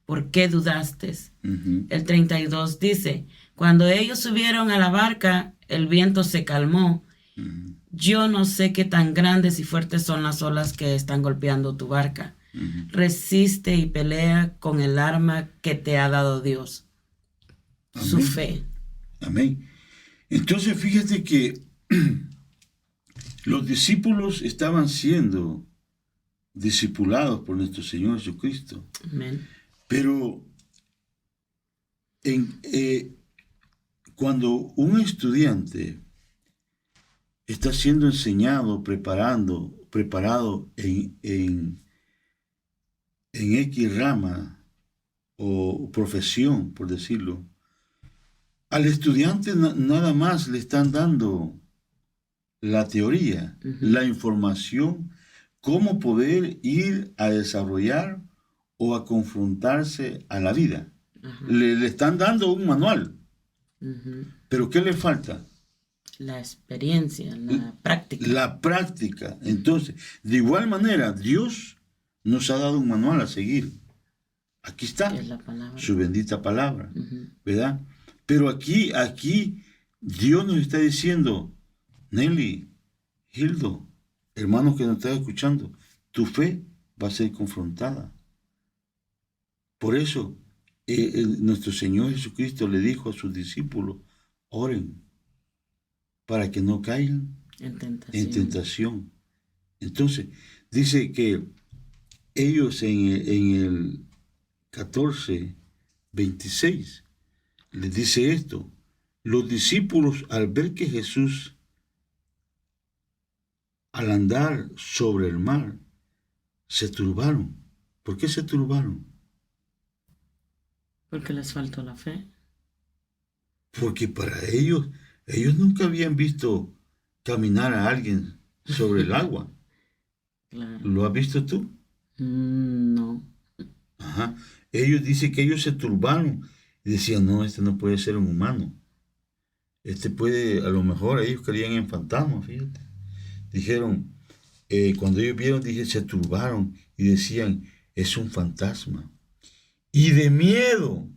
¿por qué dudaste? El 32 dice, cuando ellos subieron a la barca, el viento se calmó. Yo no sé qué tan grandes y fuertes son las olas que están golpeando tu barca. Resiste y pelea con el arma que te ha dado Dios. Amén. Su fe. Amén. Entonces fíjate que los discípulos estaban siendo discipulados por nuestro Señor Jesucristo. Amén. Pero cuando un estudiante está siendo enseñado, preparado en X rama o profesión, por decirlo, al estudiante nada más le están dando la teoría, la información, cómo poder ir a desarrollar o a confrontarse a la vida. Le están dando un manual. ¿Pero qué le falta? La experiencia, la práctica. La práctica. Entonces, de igual manera, Dios nos ha dado un manual a seguir. Aquí está, es la palabra. Su bendita palabra, ¿verdad? Pero aquí Dios nos está diciendo, Nelly, Hildo, hermanos que nos están escuchando, tu fe va a ser confrontada. Por eso, nuestro Señor Jesucristo le dijo a sus discípulos, oren para que no caigan en tentación. Entonces, dice que ellos en el 14:26 les dice esto, los discípulos al ver que Jesús al andar sobre el mar se turbaron. ¿Por qué se turbaron? Porque les faltó la fe. Porque para ellos nunca habían visto caminar a alguien sobre el agua. Claro. ¿Lo has visto tú? No. Ajá. Ellos dicen que ellos se turbaron y decían, no, este no puede ser un humano. Este puede, a lo mejor ellos creían en fantasmas, fíjate. Dijeron, cuando ellos vieron, se turbaron y decían, es un fantasma. Y de miedo.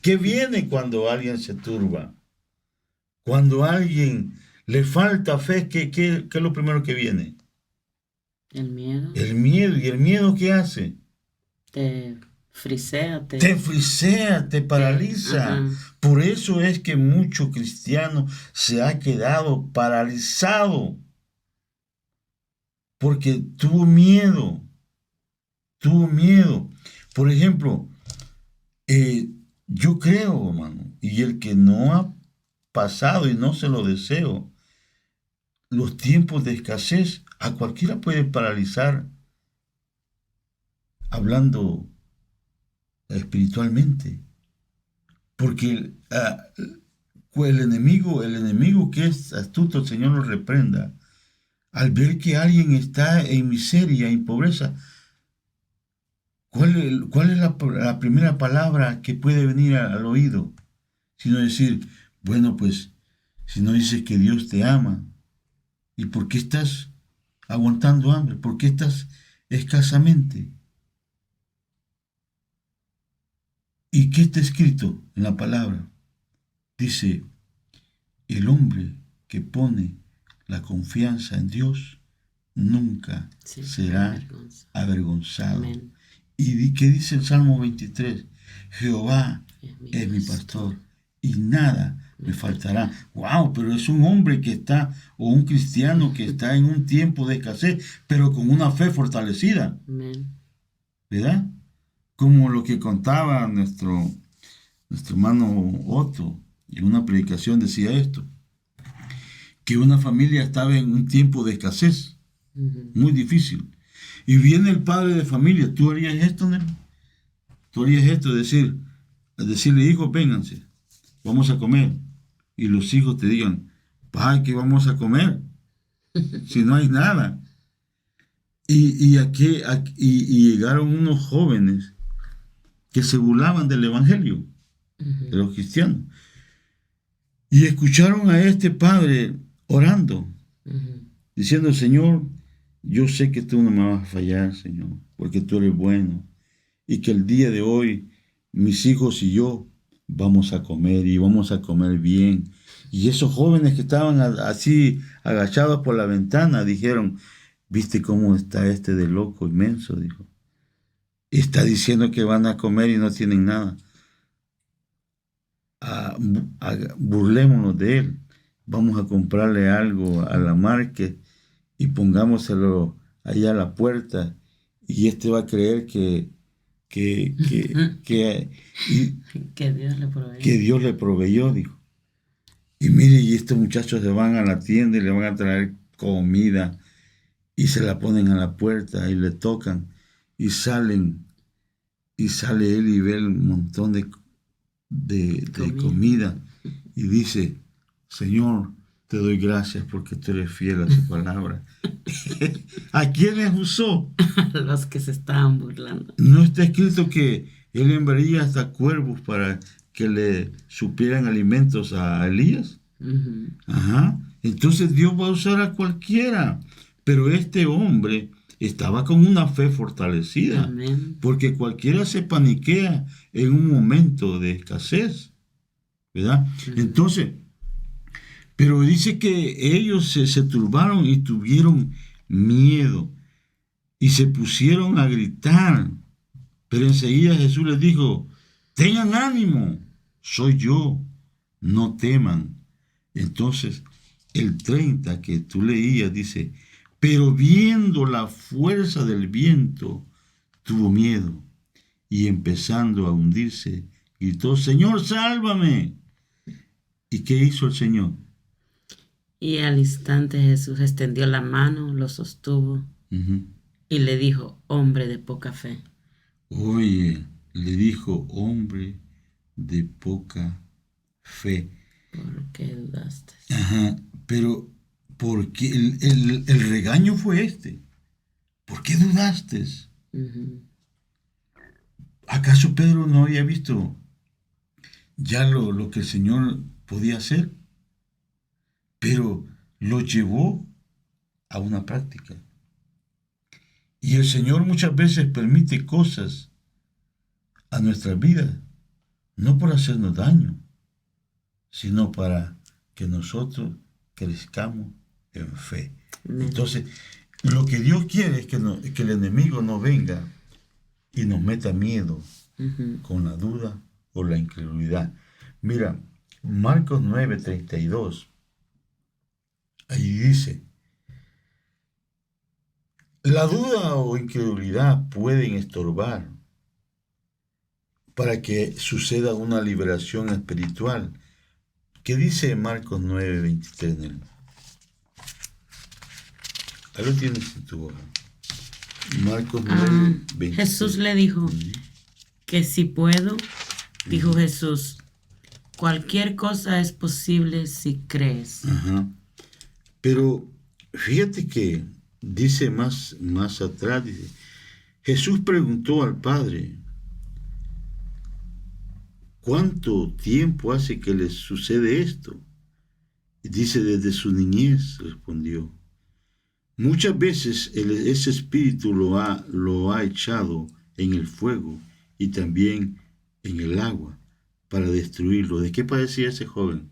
¿Qué viene cuando alguien se turba? Cuando a alguien le falta fe, ¿qué es lo primero que viene? El miedo. El miedo. ¿Y el miedo qué hace? Te frisea. Te frisea, te paraliza. Por eso es que mucho cristiano se ha quedado paralizado. Porque tuvo miedo. Por ejemplo, yo creo, hermano, y el que no ha pasado y no se lo deseo, los tiempos de escasez a cualquiera puede paralizar hablando espiritualmente. Porque el enemigo que es astuto, el Señor lo reprenda, Al ver que alguien está en miseria, en pobreza, ¿cuál es la primera palabra que puede venir al oído? Sino decir, bueno, pues, si no dices que Dios te ama, ¿y por qué estás aguantando hambre? ¿Por qué estás escasamente? ¿Y qué está escrito en la palabra? Dice, el hombre que pone la confianza en Dios nunca será avergonzado. Amén. ¿Y qué dice el Salmo 23? Jehová es mi pastor y nada me faltará. ¡Wow! Pero es un hombre que está, o un cristiano que está en un tiempo de escasez, pero con una fe fortalecida. Amén. ¿Verdad? Como lo que contaba nuestro hermano Otto, en una predicación decía esto, que una familia estaba en un tiempo de escasez, muy difícil. Y viene el padre de familia, ¿tú harías esto, Nel? ¿Tú harías esto? Decirle, hijos, vénganse, vamos a comer. Y los hijos te digan, pa, ¿qué vamos a comer? Si no hay nada. Y llegaron unos jóvenes que se burlaban del evangelio, de los cristianos. Y escucharon a este padre orando, diciendo, Señor, yo sé que tú no me vas a fallar, Señor, porque tú eres bueno. Y que el día de hoy mis hijos y yo vamos a comer y vamos a comer bien. Y esos jóvenes que estaban así agachados por la ventana dijeron, ¿viste cómo está este de loco inmenso? Dijo. Está diciendo que van a comer y no tienen nada. Burlémonos de él. Vamos a comprarle algo a la market y pongámoselo allá a la puerta y este va a creer que Dios le proveyó, dijo. Y mire, y estos muchachos se van a la tienda y le van a traer comida y se la ponen a la puerta y le tocan y sale él y ve un montón de comida y dice, Señor, te doy gracias porque tú eres fiel a tu palabra. ¿A quiénes usó? Los que se estaban burlando. ¿No está escrito que él enviaría hasta cuervos para que le supieran alimentos a Elías? Ajá. Entonces Dios va a usar a cualquiera. Pero este hombre estaba con una fe fortalecida. Amén. Porque cualquiera se paniquea en un momento de escasez, ¿verdad? Entonces, pero dice que ellos se turbaron y tuvieron miedo y se pusieron a gritar. Pero enseguida Jesús les dijo, tengan ánimo, soy yo, no teman. Entonces, el 30 que tú leías dice, pero viendo la fuerza del viento, tuvo miedo y empezando a hundirse, gritó, Señor, sálvame. ¿Y qué hizo el Señor? Y al instante Jesús extendió la mano, lo sostuvo y le dijo, hombre de poca fe. Oye, le dijo, hombre de poca fe. ¿Por qué dudaste? Ajá, pero porque el regaño fue este. ¿Por qué dudaste? ¿Acaso Pedro no había visto ya lo que el Señor podía hacer? Pero lo llevó a una práctica. Y el Señor muchas veces permite cosas a nuestras vidas, no por hacernos daño, sino para que nosotros crezcamos en fe. Entonces, lo que Dios quiere es que el enemigo no venga y nos meta miedo con la duda o la incredulidad. Mira, Marcos 9:32, ahí dice, la duda o incredulidad pueden estorbar para que suceda una liberación espiritual. ¿Qué dice Marcos 9:23? Ahí lo tienes en tu hoja. Marcos 9:23. Jesús le dijo que si puedo, dijo Jesús, cualquier cosa es posible si crees. Ajá. Pero fíjate que dice más atrás, dice, Jesús preguntó al Padre, ¿cuánto tiempo hace que les sucede esto? Y dice, desde su niñez, respondió. Muchas veces ese espíritu lo ha echado en el fuego y también en el agua para destruirlo. ¿De qué padecía ese joven?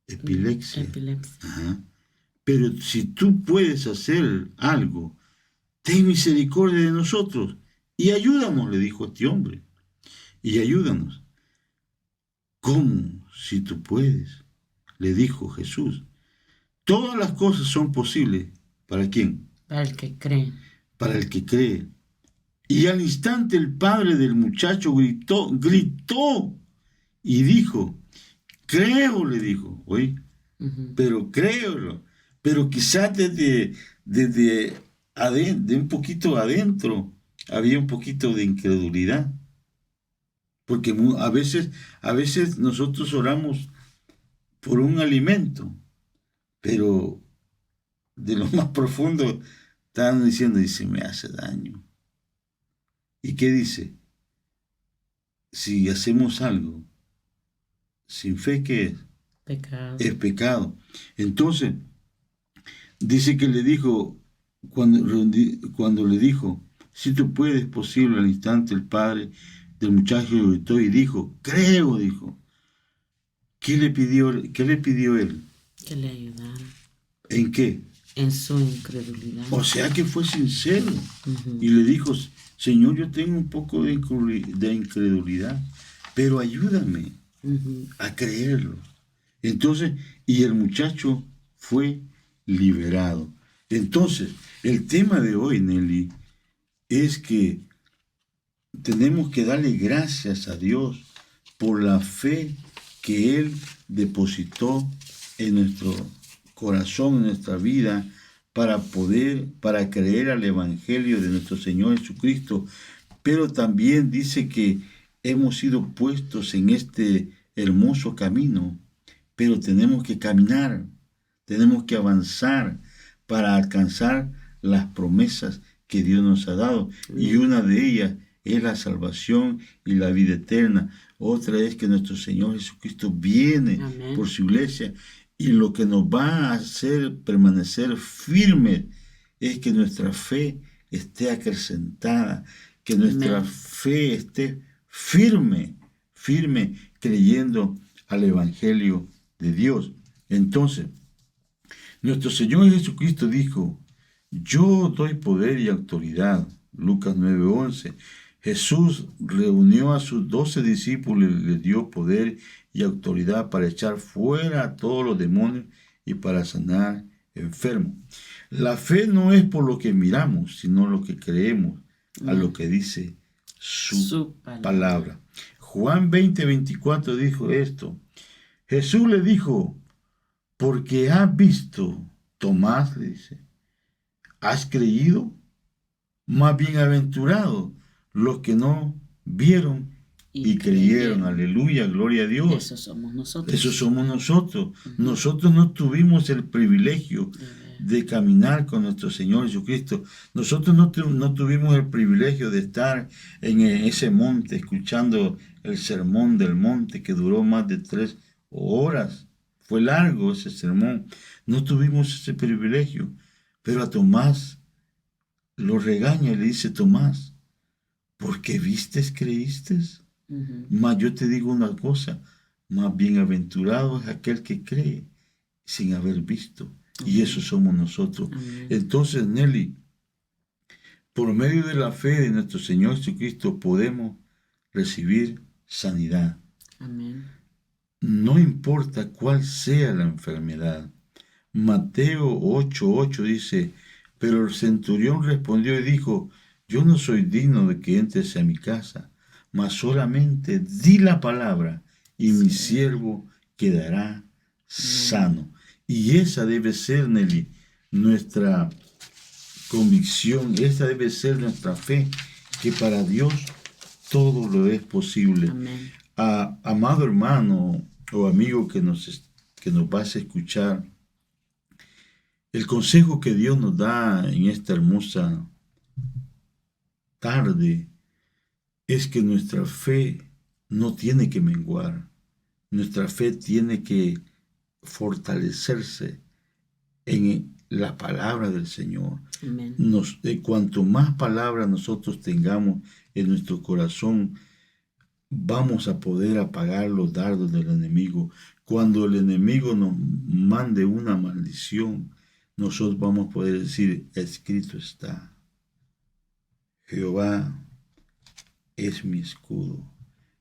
Epilepsia. Epilepsia. Ajá. Pero si tú puedes hacer algo, ten misericordia de nosotros y ayúdanos, le dijo este hombre. Y ayúdanos. ¿Cómo? Si tú puedes, le dijo Jesús. Todas las cosas son posibles. ¿Para quién? Para el que cree. Para el que cree. Y al instante el padre del muchacho gritó y dijo, creo, le dijo, oye, pero créelo, pero quizás desde de un poquito adentro había un poquito de incredulidad, porque a veces nosotros oramos por un alimento, pero de lo más profundo estaban diciendo, y si me hace daño. ¿Y qué dice? Si hacemos algo sin fe, ¿qué es? Pecado. Es pecado. Entonces, dice que le dijo, cuando le dijo, si tú puedes, posible, al instante el padre del muchacho gritó y dijo, creo, dijo. ¿Qué le pidió él? Que le ayudara. ¿En qué? En su incredulidad. O sea que fue sincero. Y le dijo, Señor, yo tengo un poco de incredulidad, pero ayúdame a creerlo. Entonces, y el muchacho fue liberado. Entonces, el tema de hoy, Nelly, es que tenemos que darle gracias a Dios por la fe que Él depositó en nuestro corazón, en nuestra vida, para creer al Evangelio de nuestro Señor Jesucristo. Pero también dice que hemos sido puestos en este hermoso camino, pero tenemos que caminar, tenemos que avanzar para alcanzar las promesas que Dios nos ha dado. Y una de ellas es la salvación y la vida eterna. Otra es que nuestro Señor Jesucristo viene por su iglesia, y lo que nos va a hacer permanecer firmes es que nuestra fe esté acrecentada, que nuestra fe esté firme creyendo al Evangelio de Dios. Entonces, nuestro Señor Jesucristo dijo, yo doy poder y autoridad. Lucas 9:11. Jesús reunió a sus 12 discípulos y les dio poder y autoridad para echar fuera a todos los demonios y para sanar enfermos. La fe no es por lo que miramos, sino lo que creemos a lo que dice su palabra. Juan 20:24 dijo esto. Jesús le dijo, porque has visto, Tomás le dice, ¿has creído? Más bienaventurado los que no vieron y creyeron. Aleluya, gloria a Dios. Eso somos nosotros. Eso somos nosotros. Nosotros no tuvimos el privilegio de caminar con nuestro Señor Jesucristo. Nosotros no tuvimos el privilegio de estar en ese monte escuchando el sermón del monte que duró más de 3 horas. Fue largo ese sermón. No tuvimos ese privilegio. Pero a Tomás lo regaña y le dice, Tomás, ¿porque vistes, creíste? Mas yo te digo una cosa, más bienaventurado es aquel que cree sin haber visto. Y eso somos nosotros. Entonces, Nelly, por medio de la fe de nuestro Señor Jesucristo podemos recibir sanidad. No importa cuál sea la enfermedad. Mateo 8:8 dice, pero el centurión respondió y dijo, yo no soy digno de que entres a mi casa, mas solamente di la palabra y mi siervo quedará sano. Y esa debe ser, Nelly, nuestra convicción, esa debe ser nuestra fe, que para Dios todo lo es posible. Amado hermano o amigo que nos vas a escuchar, El consejo que Dios nos da en esta hermosa tarde es que nuestra fe no tiene que menguar, nuestra fe tiene que fortalecerse en la palabra del Señor. Amén. Cuanto más palabras nosotros tengamos en nuestro corazón, vamos a poder apagar los dardos del enemigo. Cuando el enemigo nos mande una maldición, nosotros vamos a poder decir, escrito está, Jehová es mi escudo,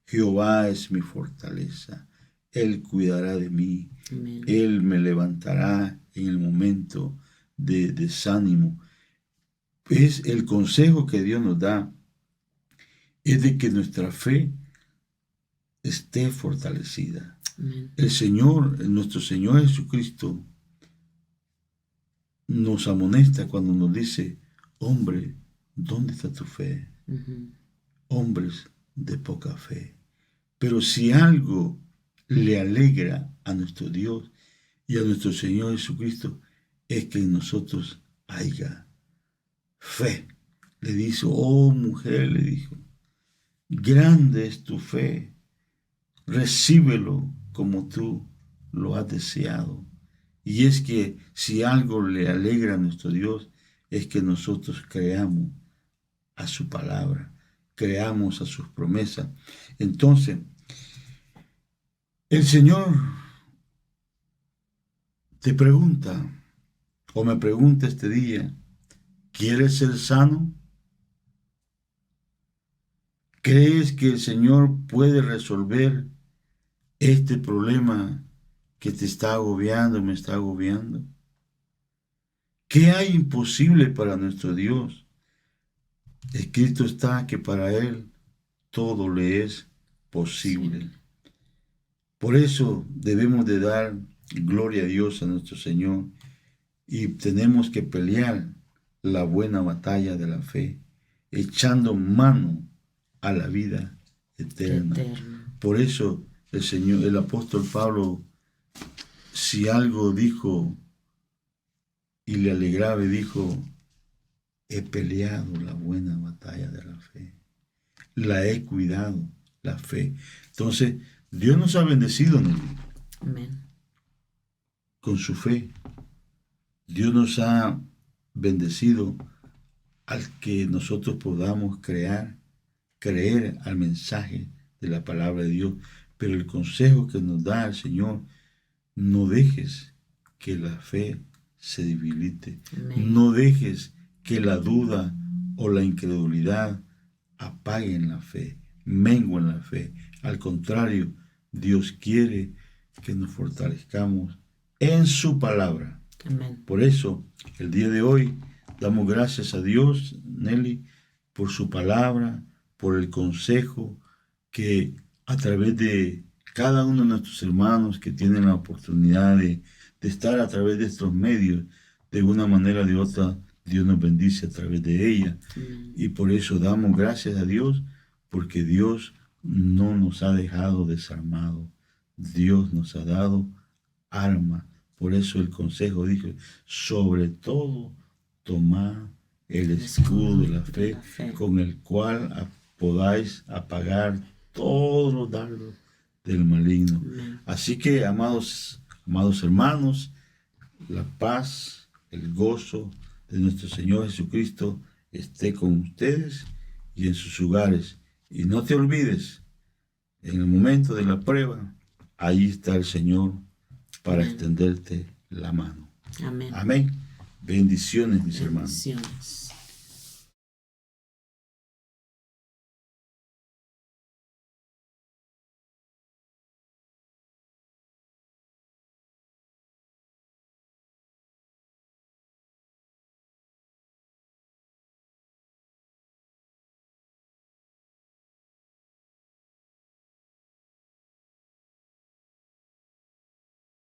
Jehová es mi fortaleza, Él cuidará de mí, Amén. Él me levantará en el momento de desánimo. Es el consejo que Dios nos da, es de que nuestra fe esté fortalecida. Amén. El Señor, nuestro Señor Jesucristo, nos amonesta cuando nos dice, hombre, ¿dónde está tu fe? Hombres de poca fe. Pero si algo le alegra a nuestro Dios y a nuestro Señor Jesucristo, es que en nosotros haya fe. Le dice, oh mujer, le dijo, grande es tu fe, recíbelo como tú lo has deseado. Y es que si algo le alegra a nuestro Dios, es que nosotros creamos a su palabra, creamos a sus promesas. Entonces, el Señor te pregunta, o me pregunta este día, ¿quieres ser sano? ¿Crees que el Señor puede resolver este problema que te está agobiando, me está agobiando? ¿Qué hay imposible para nuestro Dios? Escrito está que para Él todo le es posible. Por eso debemos de dar gloria a Dios, a nuestro Señor, y tenemos que pelear la buena batalla de la fe, echando mano a la vida eterna. Por eso el apóstol Pablo, si algo dijo y le alegraba, dijo, he peleado la buena batalla de la fe, la he cuidado, la fe. Entonces, Dios nos ha bendecido, ¿no? Amén. Con su fe. Dios nos ha bendecido al que nosotros podamos creer al mensaje de la palabra de Dios. Pero el consejo que nos da el Señor, no dejes que la fe se debilite. Amén. No dejes que la duda o la incredulidad apaguen la fe, menguen la fe. Al contrario, Dios quiere que nos fortalezcamos en su palabra. Amén. Por eso, el día de hoy, damos gracias a Dios, Nelly, por su palabra, por el consejo que a través de cada uno de nuestros hermanos que tienen la oportunidad de estar a través de estos medios, de una manera o de otra, Dios nos bendice a través de ella. Amén. Y por eso damos gracias a Dios, porque Dios no nos ha dejado desarmados. Dios nos ha dado arma. Por eso el consejo dijo, sobre todo tomad el escudo de la fe, con el cual podáis apagar todos los dardos del maligno. Amén. Así que, amados hermanos, la paz, el gozo de nuestro Señor Jesucristo esté con ustedes y en sus hogares. Y no te olvides, en el momento de la prueba, ahí está el Señor para extenderte la mano. Amén. Amén. Bendiciones, mis hermanos. Bendiciones.